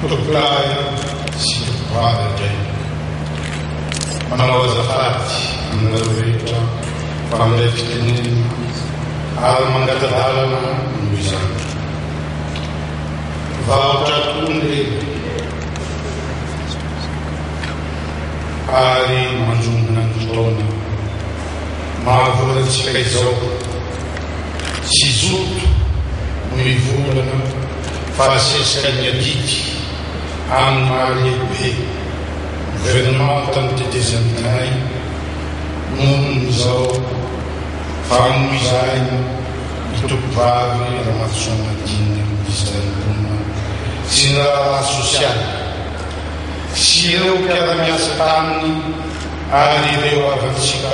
kutokulayo sikupale manawazafati mnaloweta famlefitenini almangatadalana mbizana vautatunde ali manjumna ntona mavula tsikaizo sizuto muivulana fasescanyaditi amalebe gouvernement tante desantinai munzao famuizaina itopavy ramatsomadina istanbulma sinala social sy ireo mpiara-miasa taminy ary ireo avatsika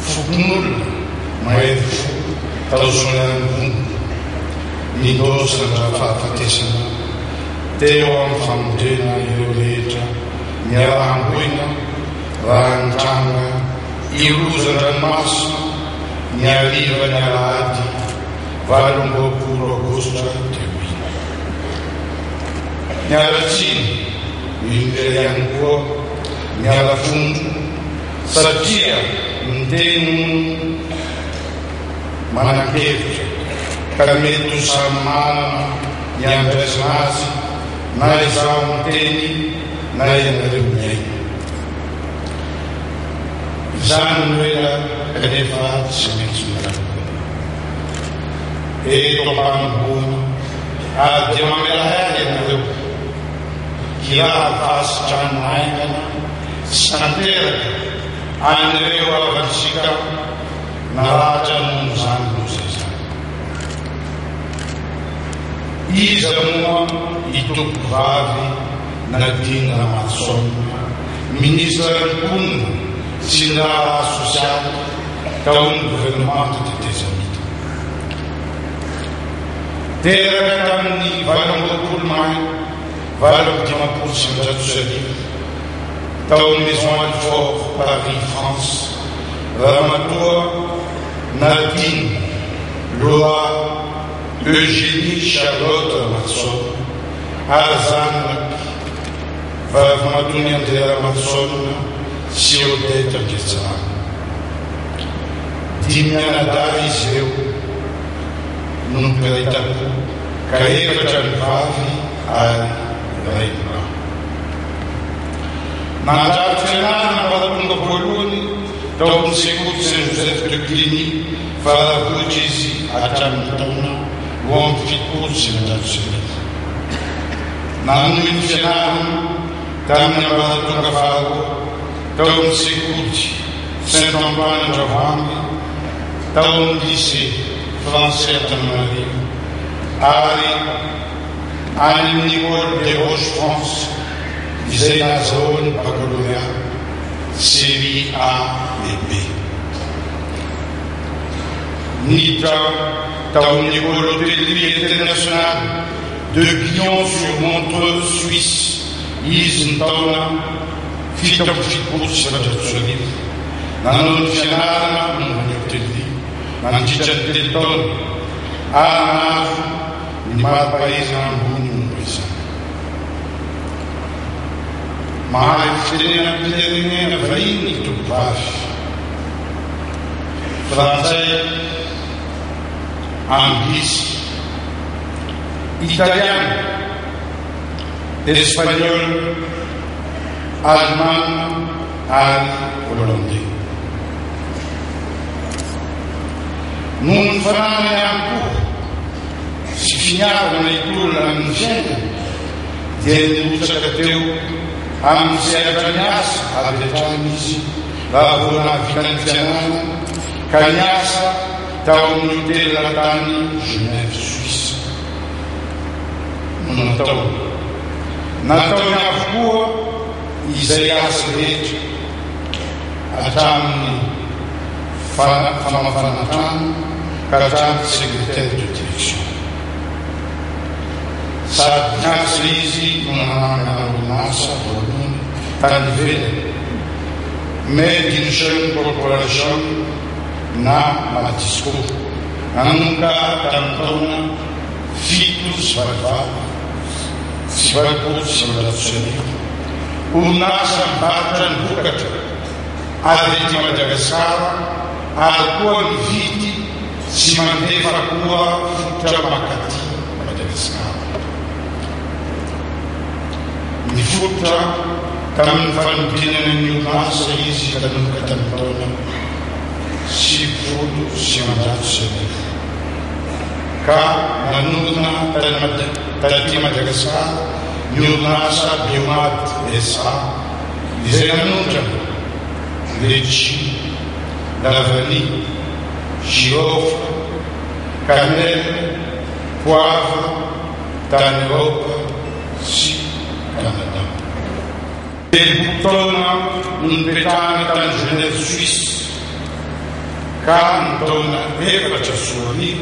fokon'olona mahery fo taozonangongo nindosana fahafatesana teo amin'ny famondrena ireo rehetra miarahamboina raha nitranga irozan-dranomasina ny ariva ny alahady 28 agosto teoina mialatsiny indray ihany koa mialafondro satria miteny manan-kevitra ka mety ho samy manana ny andraisana azy na izaho miteny na ianareo miaina izany noela kanefa tsy maintsy mirako eto ampanimboana ary dia mamelahary ianareo kilavasitrano aingana sy tanteraka an'ireo avatsika naratra nono zany lozay zany iza moa itoko vavy Nadine Ramasona ministre mponina sy ny raha sosialy tao ny gouvernement de Tezamita teraka tamin'ny 28 May 1930 tao ny Maison Alfort Paris France ramatoa Nadine Loa Eugénie Charlotte Ramasona ary zanaky vavy matony Andrea Ramasona sy Odette Angetsana dimy anadary izy ireo nompiaitako ka efatra ny vavy ary ray ny lahy nandrary fianarana maratonga voalohany tao amin'ny sekoly Saint Joseph de Cluny faravohitra izy hatramin'ny taona 17 sy 19 nanohy ny fianarana tamin'ny ambaratonga faharoa tao amin'ny sekoly Saint-Antoine Andravoangy tao amin'ny lycée français Antananarivo ary any amin'ny école de Roche-France izay nazahoany baccalauréat série A et B niditra tao amin'ny école hôtellerie internationale de Guillon-sur-Montreux Suisse izy ny taona 17 sy 18 nanao ny fianarana momba ny hôtellerie nandritra ny telo taona ary nahazo ny mari-pahaizana ambony momba izany mahay fitenena am-pirenena vahiny tovovavy frantsay anglisy italiano espagnol allemand ary hollandais noho ny fananany ihany koa sy finiavana itolona amin'ny fiainana dia nirotsaka teo amin'ny sehatra ny asa avy hatrany izy raha vao nahavita ny fianarana ka niasa tao amin'ny hôtely latany Genève Suisse nataony avokoa izay asa rehetra hatramin'ny famafana-trano ka hatramin'ny secrétaire de direction sady niasa izy nanana orinasa voalohany tany ivelany Made in Jeune Corporation na Madisco nanomboka tamin'ny taona 7 sy 8 sy valopolo sy manjato sy arivo orinasa mivarotra ny vokatra ary ety Madagasikara ary koa mividy sy mandefa koa fototra makaty Madagasikara. Ny fototra tamin'ny fanodinana ny orinasa izy tanomboka tamin'ny taona 70 sy manjato sy arivo ka nanorina taty Madagasikara ny orinasa Biomad SA izay nanondrana letchi, lavani, girofle, cannelle, poivre, tany Europe sy Canada. Telopotona no nipetrahana tany Genève Suisse ka ny taona 2014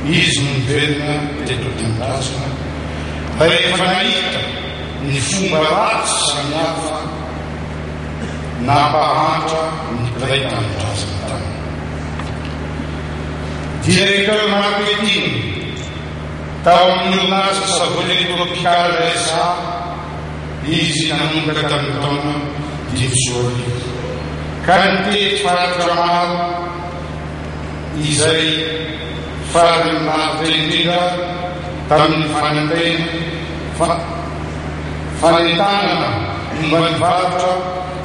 izy no nivelona teto Tanindrazana rehefa nahita ny fomba ratsy samihafa nampahantra ny mpiray Tanindrazana tany. Directeur marketing tao amin'ny orinasa Savonnerie Tropicale SA izy nanomboka tamin'ny taona 2010 ka nitety faritra maro izay farany maro indrindra tamin'ny fanentanana momba ny varotra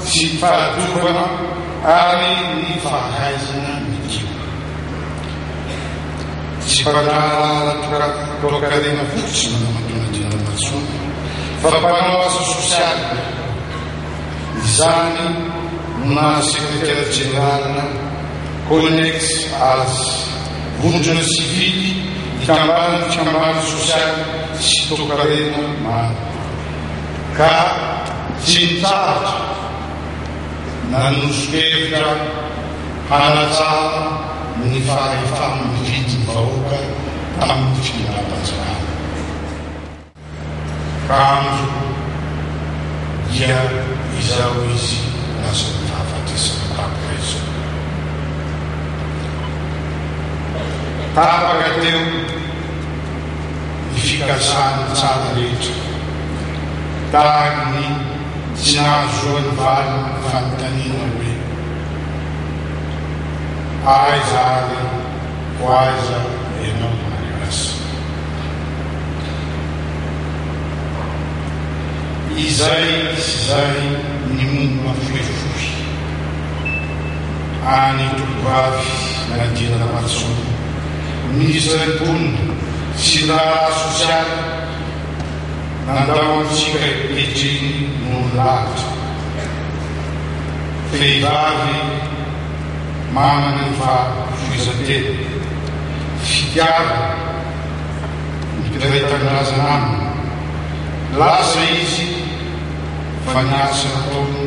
sy fahadiovana ary ny fahaizana mikio. Tsy mpanala torakarena fotsiny manamatonadina matsona fa mpanao asa sosialy izany na sekretera generalina connexe as vondrona sivily itambany fikambany sosialy sy tokarena maro ka tsy nitsaratra nanosokevitra hanatsara ny fahefana mividy ny vahoaka tamin'ny fihinam-panjakana. Kanjo dia izao izy lasa ny fahafatesana tapaka izao. Tapaka teo ny fikasany tsara rehetra tahaka ny tsy nahazoan'ny valy ny fanontaniana hoe aiza ary ho aiza ianao Malagasy. Izay ny momba fohifohy any tovovavy Nadina Ramatsoa misy remponina sy raha sosialy nandaontsika etriny no lavitra. Vehivavy manana ny fahafoizatena fitiava mpiray Tanindrazana aminy lasa izy fa niasa nataony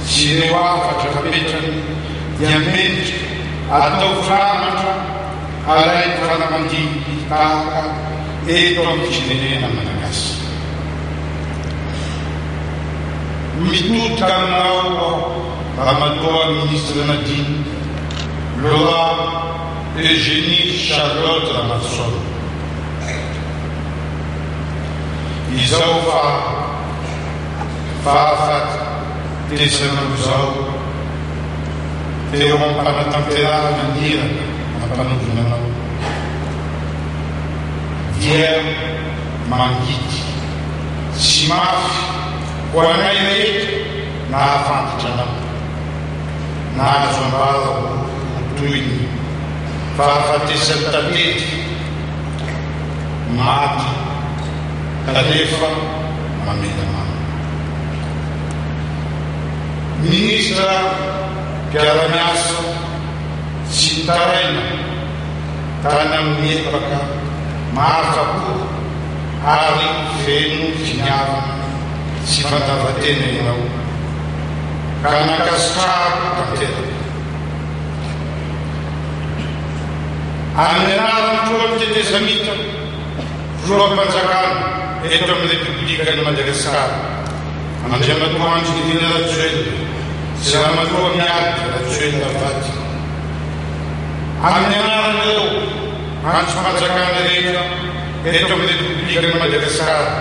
sy ireo afatra apetrany dia mendrika atao framatra alainy fanamandidy tahaka eto amin'ny firenena Malagasy. Mitodika aminao ramatoa ministre Nadine Laura Eugénie Charlotte Ramatsoa izao fahafatesana izao teo ampanatanterahana ny hirana ampanovana anao dia mangidy sy mafy ho anay rehetra na hafantatra anao na azo ambara ho toy ny fahafatesany tatetika maty kanefa mamela mama. Ministra mpiara-miasa sy nitaraina tany amin'ny epaka mahafa-po ary feno finiavana sy fandavatena ianao ka nakasikaro tanteraka. Amin'ny anarany troany tetezamita filoham-panjakana eto amin'ny Repoblika ny Madagasikara Andriamatoa Andry Rajoelina sy Ramatoa Miady Rajoelina Vady. Amin'ny anaran'ireo andro fanjakana rehetra eto amin'ny Repoblika ny Madagasikara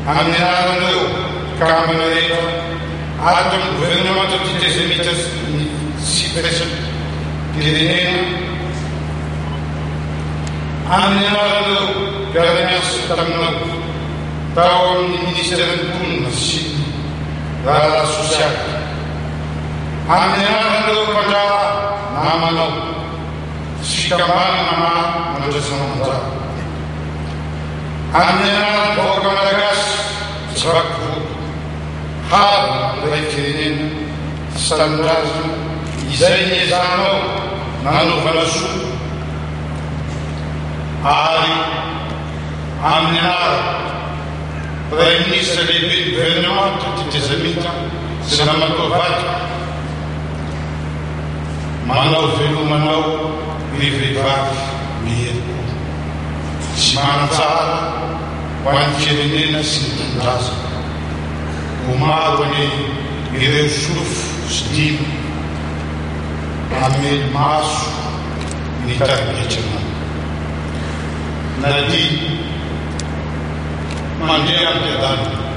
amin'ny anaran'ireo kamana rehetra ato amin'ny gouvernement antisemita sy firaisampirenena, amin'ny anaran'ireo mpiara-miasa taminao tao amin'ny ministerin'ny mponina sy raharaha sosialy, amin'ny anaran'ireo mpandrara namanao sy fikambanana mandraisana manjara, amin'ny anaran'ny vahoaka malagasy sy vakivory hava iray firenena sy tanindrazana izay niezanao nanaovana soa, ary amin'ny anara Prime Ministre lehibe ny gouvernement antisemita sy namatoa vatika manao velomanao ny vehivavy miheripo sy manatsara ho an'ny firenena sy ny tanindrazana, ho maro any ireo sofo sy dimy amely maso ny tarigetrana na dia mandeha amin'ny adalina